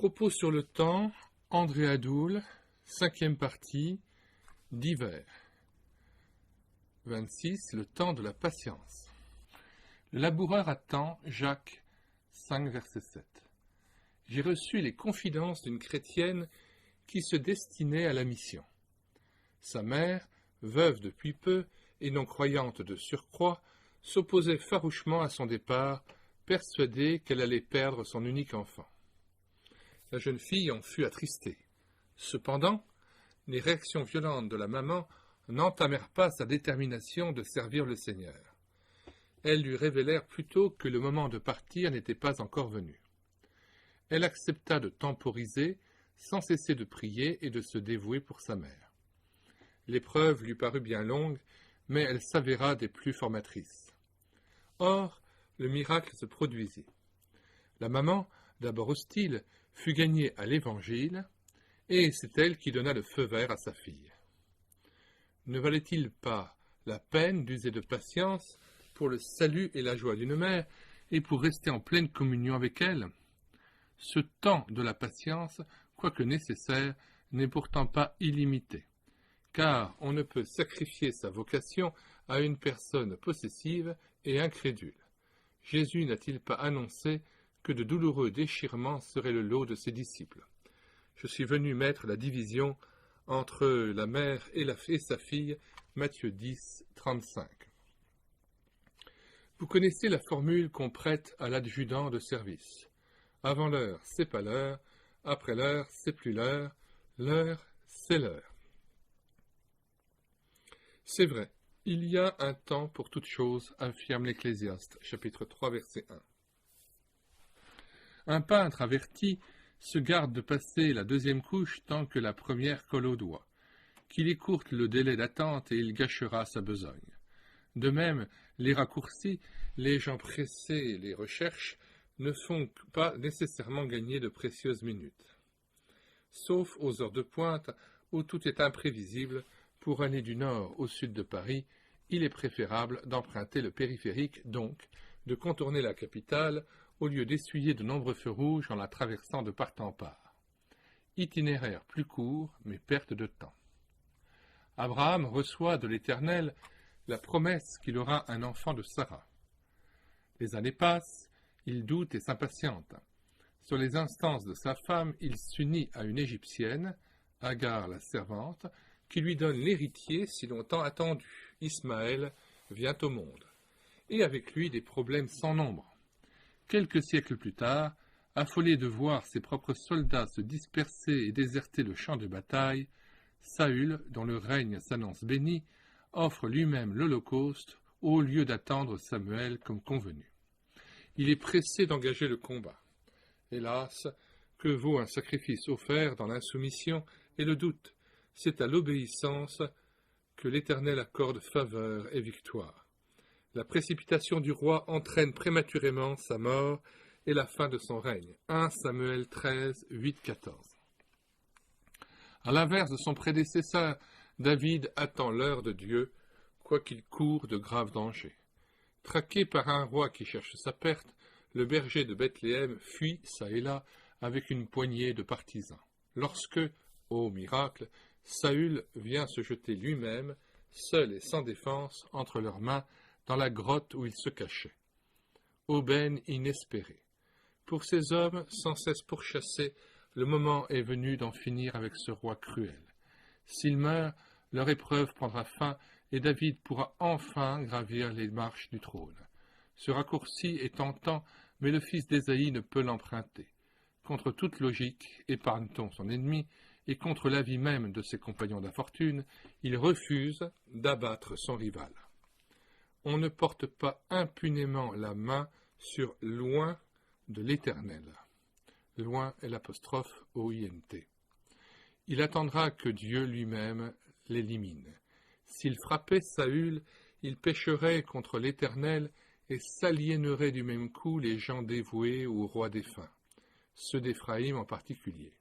Propos sur le temps, André Adoul, 5e partie, d'hiver. 26. Le temps de la patience. Le laboureur attend, Jacques 5, verset 7. J'ai reçu les confidences d'une chrétienne qui se destinait à la mission. Sa mère, veuve depuis peu et non croyante de surcroît, s'opposait farouchement à son départ, persuadée qu'elle allait perdre son unique enfant. La jeune fille en fut attristée. Cependant, les réactions violentes de la maman n'entamèrent pas sa détermination de servir le Seigneur. Elles lui révélèrent plutôt que le moment de partir n'était pas encore venu. Elle accepta de temporiser, sans cesser de prier et de se dévouer pour sa mère. L'épreuve lui parut bien longue, mais elle s'avéra des plus formatrices. Or, le miracle se produisit. La maman, d'abord hostile, fut gagnée à l'Évangile, et c'est elle qui donna le feu vert à sa fille. Ne valait-il pas la peine d'user de patience pour le salut et la joie d'une mère, et pour rester en pleine communion avec elle? Ce temps de la patience, quoique nécessaire, n'est pourtant pas illimité, car on ne peut sacrifier sa vocation à une personne possessive et incrédule. Jésus n'a-t-il pas annoncé que de douloureux déchirements seraient le lot de ses disciples? Je suis venu mettre la division entre la mère et sa fille, Matthieu 10, 35. Vous connaissez la formule qu'on prête à l'adjudant de service. Avant l'heure, c'est pas l'heure, après l'heure, c'est plus l'heure, c'est l'heure. C'est vrai, il y a un temps pour toute chose, affirme l'Ecclésiaste, chapitre 3, verset 1. Un peintre averti se garde de passer la deuxième couche tant que la première colle au doigt, qu'il écourte le délai d'attente et il gâchera sa besogne. De même, les raccourcis, les gens pressés, les recherches ne font pas nécessairement gagner de précieuses minutes. Sauf aux heures de pointe où tout est imprévisible, pour aller du nord au sud de Paris, il est préférable d'emprunter le périphérique, donc de contourner la capitale au lieu d'essuyer de nombreux feux rouges en la traversant de part en part. Itinéraire plus court, mais perte de temps. Abraham reçoit de l'Éternel la promesse qu'il aura un enfant de Sarah. Les années passent, il doute et s'impatiente. Sur les instances de sa femme, il s'unit à une Égyptienne, Agar la servante, qui lui donne l'héritier si longtemps attendu. Ismaël vient au monde. Et avec lui des problèmes sans nombre. Quelques siècles plus tard, affolé de voir ses propres soldats se disperser et déserter le champ de bataille, Saül, dont le règne s'annonce béni, offre lui-même l'Holocauste au lieu d'attendre Samuel comme convenu. Il est pressé d'engager le combat. Hélas, que vaut un sacrifice offert dans l'insoumission et le doute? C'est à l'obéissance que l'Éternel accorde faveur et victoire. La précipitation du roi entraîne prématurément sa mort et la fin de son règne. 1 Samuel 13, 8-14. À l'inverse de son prédécesseur, David attend l'heure de Dieu, quoiqu'il court de graves dangers. Traqué par un roi qui cherche sa perte, le berger de Bethléem fuit çà et là avec une poignée de partisans. Lorsque, ô miracle, Saül vient se jeter lui-même, seul et sans défense, entre leurs mains, dans la grotte où il se cachait. Aubaine inespérée. Pour ces hommes, sans cesse pourchassés, le moment est venu d'en finir avec ce roi cruel. S'il meurt, leur épreuve prendra fin et David pourra enfin gravir les marches du trône. Ce raccourci est tentant, mais le fils d'Ésaïe ne peut l'emprunter. Contre toute logique, épargne-t-on son ennemi, et contre l'avis même de ses compagnons d'infortune, il refuse d'abattre son rival. On ne porte pas impunément la main sur loin de l'Éternel. Loin est l'apostrophe O-I-N-T. Il attendra que Dieu lui-même l'élimine. S'il frappait Saül, il pécherait contre l'Éternel et s'aliénerait du même coup les gens dévoués au roi défunt, ceux d'Éphraïm en particulier.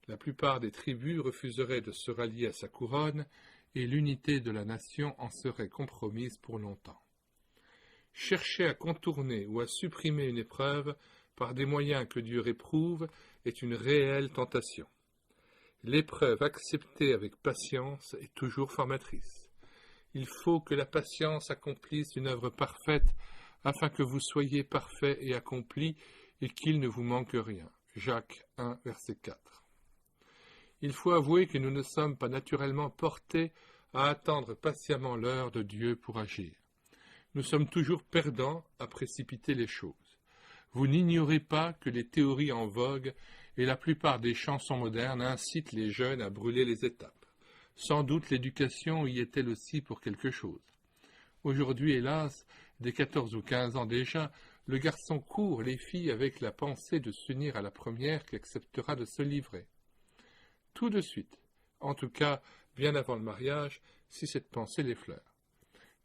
La plupart des tribus refuseraient de se rallier à sa couronne et l'unité de la nation en serait compromise pour longtemps. Chercher à contourner ou à supprimer une épreuve par des moyens que Dieu réprouve, est une réelle tentation. L'épreuve acceptée avec patience est toujours formatrice. Il faut que la patience accomplisse une œuvre parfaite, afin que vous soyez parfaits et accomplis, et qu'il ne vous manque rien. Jacques 1, verset 4. Il faut avouer que nous ne sommes pas naturellement portés à attendre patiemment l'heure de Dieu pour agir. Nous sommes toujours perdants à précipiter les choses. Vous n'ignorez pas que les théories en vogue et la plupart des chansons modernes incitent les jeunes à brûler les étapes. Sans doute l'éducation y est-elle aussi pour quelque chose. Aujourd'hui, hélas, dès 14 ou 15 ans déjà, le garçon court les filles avec la pensée de s'unir à la première qui acceptera de se livrer. Tout de suite, en tout cas bien avant le mariage, si cette pensée l'effleure.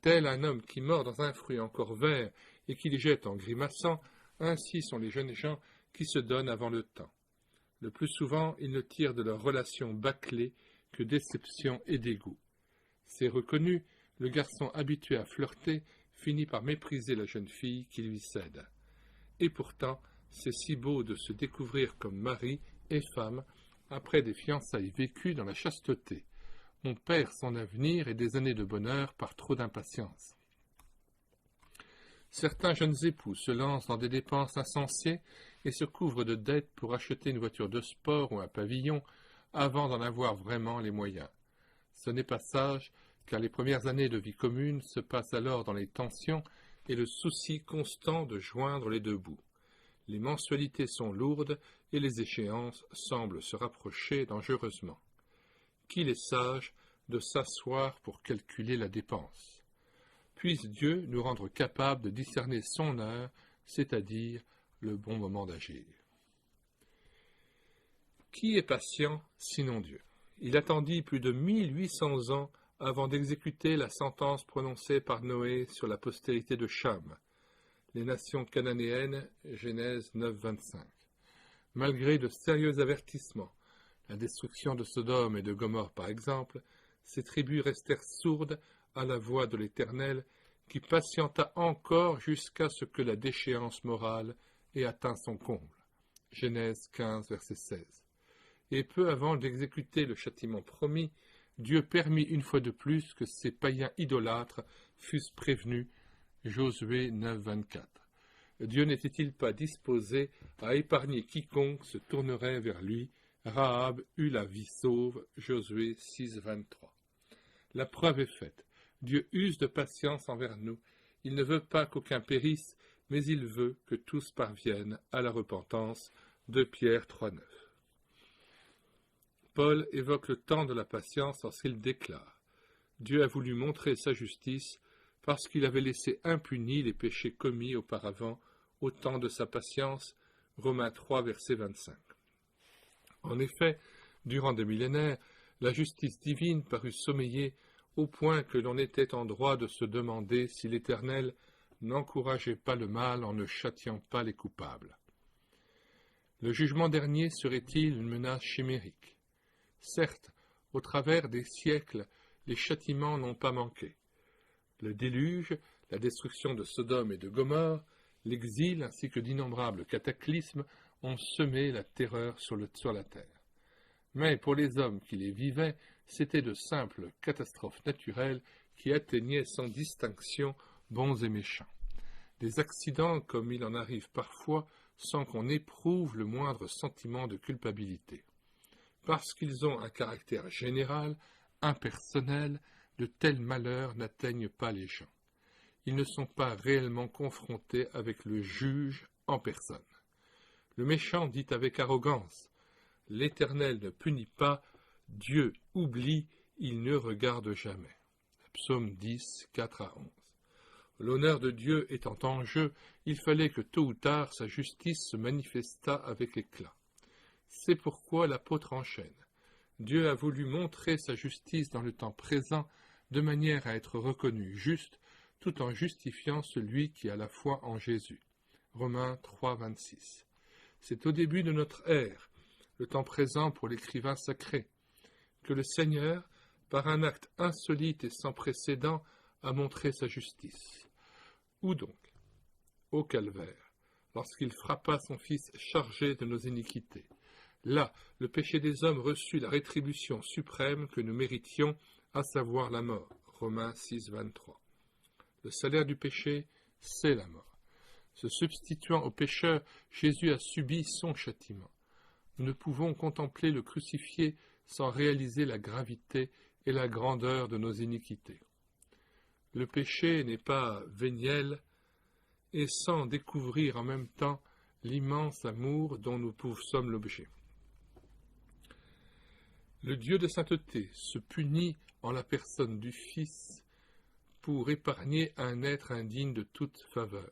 Tel un homme qui mord dans un fruit encore vert et qui les jette en grimaçant, ainsi sont les jeunes gens qui se donnent avant le temps. Le plus souvent, ils ne tirent de leur relation bâclée que déception et dégoût. C'est reconnu, le garçon habitué à flirter finit par mépriser la jeune fille qui lui cède. Et pourtant, c'est si beau de se découvrir comme mari et femme après des fiançailles vécues dans la chasteté. On perd son avenir et des années de bonheur par trop d'impatience. Certains jeunes époux se lancent dans des dépenses insensées et se couvrent de dettes pour acheter une voiture de sport ou un pavillon avant d'en avoir vraiment les moyens. Ce n'est pas sage, car les premières années de vie commune se passent alors dans les tensions et le souci constant de joindre les deux bouts. Les mensualités sont lourdes et les échéances semblent se rapprocher dangereusement. Qu'il est sage de s'asseoir pour calculer la dépense. Puisse Dieu nous rendre capables de discerner son heure, c'est-à-dire le bon moment d'agir. Qui est patient sinon Dieu? Il attendit plus de 1800 ans avant d'exécuter la sentence prononcée par Noé sur la postérité de Cham, les nations cananéennes, Genèse 9, 25. Malgré de sérieux avertissements, la destruction de Sodome et de Gomorrhe par exemple, ces tribus restèrent sourdes à la voix de l'Éternel, qui patienta encore jusqu'à ce que la déchéance morale ait atteint son comble. Genèse 15, verset 16. Et peu avant d'exécuter le châtiment promis, Dieu permit une fois de plus que ces païens idolâtres fussent prévenus. Josué 9, 24. Dieu n'était-il pas disposé à épargner quiconque se tournerait vers lui? Rahab eut la vie sauve. Josué 6, 23. La preuve est faite. Dieu use de patience envers nous. Il ne veut pas qu'aucun périsse, mais il veut que tous parviennent à la repentance. 2 Pierre 3, 9. Paul évoque le temps de la patience lorsqu'il déclare « Dieu a voulu montrer sa justice parce qu'il avait laissé impunis les péchés commis auparavant au temps de sa patience. » Romains 3, verset 25. En effet, durant des millénaires, la justice divine parut sommeiller au point que l'on était en droit de se demander si l'Éternel n'encourageait pas le mal en ne châtiant pas les coupables. Le jugement dernier serait-il une menace chimérique? Certes, au travers des siècles, les châtiments n'ont pas manqué. Le déluge, la destruction de Sodome et de Gomorrhe, l'exil ainsi que d'innombrables cataclysmes ont semé la terreur sur la terre. Mais pour les hommes qui les vivaient, c'étaient de simples catastrophes naturelles qui atteignaient sans distinction bons et méchants. Des accidents comme il en arrive parfois sans qu'on éprouve le moindre sentiment de culpabilité. Parce qu'ils ont un caractère général, impersonnel, de tels malheurs n'atteignent pas les gens. Ils ne sont pas réellement confrontés avec le juge en personne. Le méchant dit avec arrogance « L'Éternel ne punit pas, Dieu oublie, il ne regarde jamais. » Psaume 10, 4 à 11. L'honneur de Dieu étant en jeu, il fallait que tôt ou tard sa justice se manifestât avec éclat. C'est pourquoi l'apôtre enchaîne. Dieu a voulu montrer sa justice dans le temps présent de manière à être reconnu juste, tout en justifiant celui qui a la foi en Jésus. Romains 3, 26. C'est au début de notre ère, le temps présent pour l'écrivain sacré, que le Seigneur, par un acte insolite et sans précédent, a montré sa justice. Où donc? Au calvaire. lorsqu'il frappa son Fils chargé de nos iniquités. Là, le péché des hommes reçut la rétribution suprême que nous méritions, à savoir la mort. Romains 6, 23. Le salaire du péché, c'est la mort. Se substituant au pécheur, Jésus a subi son châtiment. Nous ne pouvons contempler le crucifié sans réaliser la gravité et la grandeur de nos iniquités. Le péché n'est pas véniel, et sans découvrir en même temps l'immense amour dont nous sommes l'objet. Le Dieu de sainteté se punit en la personne du Fils pour épargner un être indigne de toute faveur.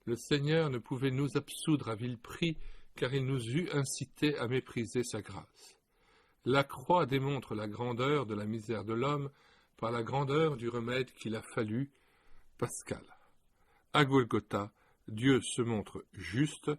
Le Seigneur ne pouvait nous absoudre à vil prix, car il nous eût incités à mépriser sa grâce. La croix démontre la grandeur de la misère de l'homme par la grandeur du remède qu'il a fallu, Pascal. À Golgotha, Dieu se montre juste,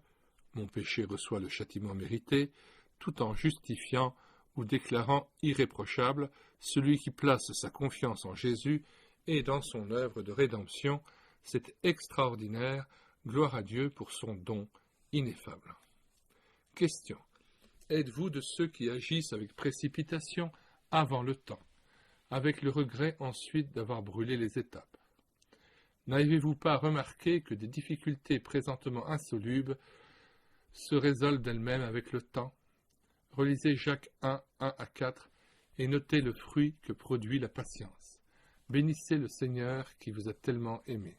mon péché reçoit le châtiment mérité, tout en justifiant ou déclarant irréprochable celui qui place sa confiance en Jésus et dans son œuvre de rédemption. C'est extraordinaire, gloire à Dieu pour son don ineffable. Question. Êtes-vous de ceux qui agissent avec précipitation avant le temps, avec le regret ensuite d'avoir brûlé les étapes? N'avez-vous pas remarqué que des difficultés présentement insolubles se résolvent d'elles-mêmes avec le temps? Relisez Jacques 1, 1 à 4 et notez le fruit que produit la patience. Bénissez le Seigneur qui vous a tellement aimé.